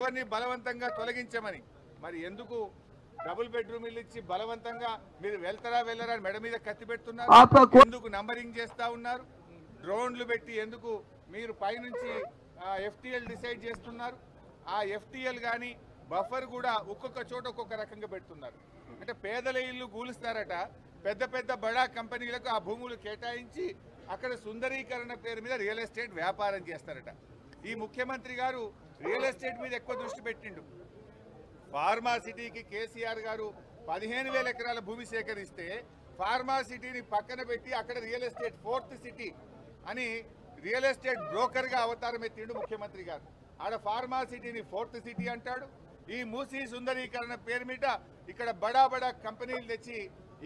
ఒక్కొక్కరిని బలవంతంగా తొలగించమని. మరి ఎందుకు డబుల్ బెడ్రూమ్ ఇల్లు ఇచ్చి బలవంతంగా మీరు వెళ్తారా వెళ్ళరా మెడ మీద కత్తి పెడుతున్నారు? ఎందుకు నంబరింగ్ చేస్తా ఉన్నారు? డ్రోన్లు పెట్టి ఎందుకు మీరు పైనుంచి ఎఫ్టీఎల్ డిసైడ్ చేస్తున్నారు? ఆ ఎఫ్టీఎల్ కానీ బఫర్ కూడా ఒక్కొక్క చోట ఒక్కొక్క రకంగా పెడుతున్నారు. అంటే పేదల ఇల్లు కూలుస్తారట, పెద్ద పెద్ద బడా కంపెనీలకు ఆ భూములు కేటాయించి అక్కడ సుందరీకరణ పేరు మీద రియల్ ఎస్టేట్ వ్యాపారం చేస్తారట. ఈ ముఖ్యమంత్రి గారు రియల్ ఎస్టేట్ మీద ఎక్కువ దృష్టి పెట్టిండు. ఫార్మా సిటీకి కేసీఆర్ గారు 15,000 ఎకరాల భూమి సేకరిస్తే ఫార్మా సిటీని పక్కన పెట్టి అక్కడ రియల్ ఎస్టేట్ 4th సిటీ అని రియల్ ఎస్టేట్ బ్రోకర్గా అవతారం ఎత్తిండు ముఖ్యమంత్రి గారు. ఆడ ఫార్మా సిటీని 4th సిటీ అంటాడు. ఈ మూసీ సుందరీకరణ పేరు మీద ఇక్కడ బడా బడా కంపెనీలు తెచ్చి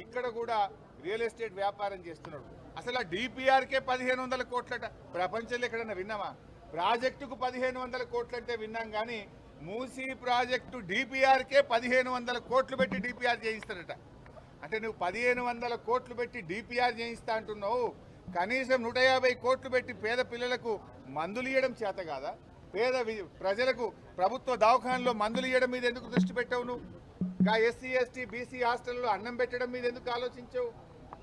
ఇక్కడ కూడా రియల్ ఎస్టేట్ వ్యాపారం చేస్తున్నాడు. అసలు ఆ డిపిఆర్కే 1,500 కోట్లట. ప్రపంచంలో ఎక్కడన్నా విన్నామా? ప్రాజెక్టుకు 1,500 కోట్లంటే విన్నాం కానీ మూసీ ప్రాజెక్టు డిపిఆర్కే 1,500 కోట్లు పెట్టి డిపిఆర్ చేయిస్తాడట. అంటే నువ్వు 1,500 కోట్లు పెట్టి డిపిఆర్ చేయిస్తా అంటున్నావు, కనీసం 150 కోట్లు పెట్టి పేద పిల్లలకు మందులు ఇవ్వడం చేత కాదా? పేద ప్రజలకు ప్రభుత్వ దవాఖానలో మందులు ఇవ్వడం మీద ఎందుకు దృష్టి పెట్టావు? నువ్వు ఎస్సీ ఎస్టీ బీసీ హాస్టల్లో అన్నం పెట్టడం మీద ఎందుకు ఆలోచించావు?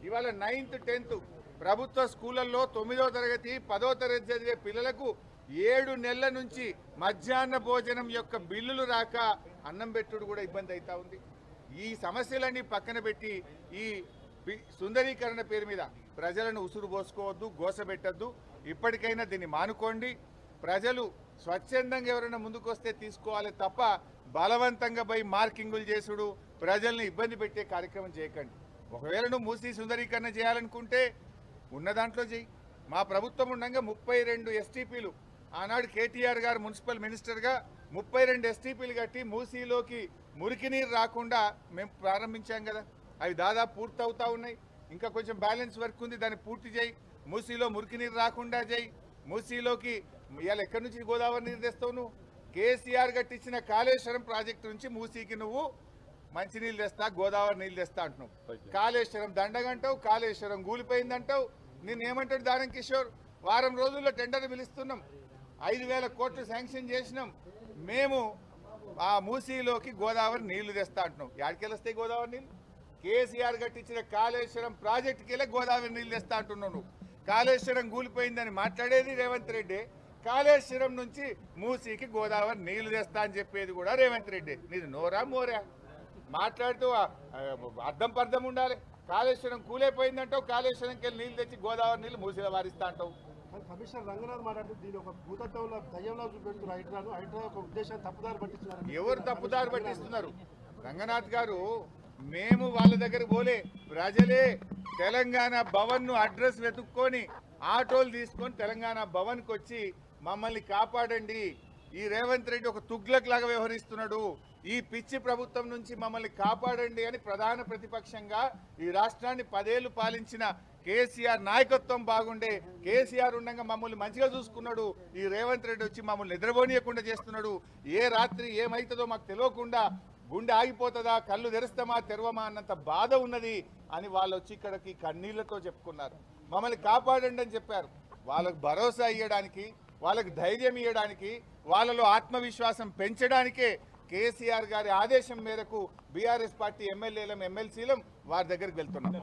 ఇవాళ 9th 10th ప్రభుత్వ స్కూళ్ళల్లో 9వ తరగతి 10వ తరగతి చదివే పిల్లలకు 7 నెలల నుంచి మధ్యాహ్న భోజనం యొక్క బిల్లులు రాక అన్నం పెట్టుడు కూడా ఇబ్బంది అవుతా ఉంది. ఈ సమస్యలన్నీ పక్కన పెట్టి ఈ సుందరీకరణ పేరు మీద ప్రజలను ఉసురు పోసుకోవద్దు, గోసబెట్టద్దు. ఇప్పటికైనా దీన్ని మానుకోండి. ప్రజలు స్వచ్ఛందంగా ఎవరైనా ముందుకొస్తే తీసుకోవాలి తప్ప బలవంతంగా పోయి మార్కింగులు చేసుడు, ప్రజల్ని ఇబ్బంది పెట్టే కార్యక్రమం చేయకండి. ఒకవేళ నువ్వు మూసీ సుందరీకరణ చేయాలనుకుంటే ఉన్న దాంట్లో చేయి. మా ప్రభుత్వం ఉండగా 32 ఎస్టీపీలు ఆనాడు కేటీఆర్ గారు మున్సిపల్ మినిస్టర్గా 32 ఎస్టీపీలు కట్టి మూసీలోకి మురికి నీరు రాకుండా మేము ప్రారంభించాం కదా. అవి దాదాపు పూర్తవుతా ఉన్నాయి. ఇంకా కొంచెం బ్యాలెన్స్ వర్క్ ఉంది, దాన్ని పూర్తి చేయి. మూసీలో మురికి నీరు రాకుండా చేయి. మూసీలోకి ఇవాళ ఎక్కడి నుంచి గోదావరి నీరు తెస్తావు? నువ్వు కేసీఆర్ కట్టించిన కాళేశ్వరం ప్రాజెక్టు నుంచి మూసీకి నువ్వు మంచినీళ్ళు తెస్తా, గోదావరి నీళ్ళు తెస్తా అంటున్నావు. కాళేశ్వరం దండగంటావు, కాళేశ్వరం కూలిపోయిందంటావు. నేనేమంటాడు దానం కిషోర్? వారం రోజుల్లో టెండర్ పిలుస్తున్నాం, 5,000 కోట్లు శాంక్షన్ చేసినాం. మేము ఆ మూసీలోకి గోదావరి నీళ్లు తెస్తా అంటున్నాం. ఎక్కడికి వస్తాయి గోదావరి నీళ్ళు? కేసీఆర్ కట్టించిన కాళేశ్వరం ప్రాజెక్టుకి వెళ్ళి గోదావరి నీళ్ళు తెస్తా అంటున్నావు. నువ్వు కాళేశ్వరం కూలిపోయిందని మాట్లాడేది రేవంత్ రెడ్డి, కాళేశ్వరం నుంచి మూసీకి గోదావరి నీళ్లు తెస్తా అని చెప్పేది కూడా రేవంత్ రెడ్డి. నీది నోరా మోరా? మాట్లాడుతూ అర్థం పర్థం ఉండాలి. కాళేశ్వరం కూలైపోయిందంటావు, కాళేశ్వరంకి వెళ్ళి నీళ్ళు తెచ్చి గోదావరి నీళ్ళు మూసీలో వారిస్తా అంటావు. కమిషనర్ రంగనాథ్ మాట్లాడుతూ దీని ఒక భూతత్వంలో దయ్యంలో చూపెడుతున్నారు. హైడ్రా ఒక ఉద్దేశాన్ని తప్పుదారి పట్టిస్తున్నారు. ఎవరు తప్పుదారి పట్టిస్తున్నారు? రంగనాథ్ గారు మేము వాళ్ళ దగ్గర పోలే, ప్రజలే తెలంగాణ భవన్ను అడ్రస్ వెతుక్కొని ఆటోలు తీసుకొని తెలంగాణ భవన్కి వచ్చి మమ్మల్ని కాపాడండి, ఈ రేవంత్ రెడ్డి ఒక తుగ్లక్ లాగా వ్యవహరిస్తున్నాడు, ఈ పిచ్చి ప్రభుత్వం నుంచి మమ్మల్ని కాపాడండి అని ప్రధాన ప్రతిపక్షంగా ఈ రాష్ట్రాన్ని 10 ఏళ్లు పాలించిన కేసీఆర్ నాయకత్వం బాగుండే, కేసీఆర్ ఉండగా మమ్మల్ని మంచిగా చూసుకున్నాడు, ఈ రేవంత్ రెడ్డి వచ్చి మమ్మల్ని నిద్రపోనీయకుండా చేస్తున్నాడు, ఏ రాత్రి ఏమైతుందో మాకు తెలియకుండా గుండె ఆగిపోతుందా, కళ్ళు తెరుస్తామా తెరవమా అన్నంత బాధ ఉన్నది అని వాళ్ళు వచ్చి ఇక్కడికి కన్నీళ్లతో చెప్పుకున్నారు. మమ్మల్ని కాపాడండి అని చెప్పారు. వాళ్ళకు భరోసా ఇవ్వడానికి, వాళ్ళకి ధైర్యం ఇవ్వడానికి, వాళ్ళలో ఆత్మవిశ్వాసం పెంచడానికే కేసీఆర్ గారి ఆదేశం మేరకు బీఆర్ఎస్ పార్టీ ఎమ్మెల్యేలం ఎమ్మెల్సీలం వారి దగ్గరికి వెళ్తున్నాం.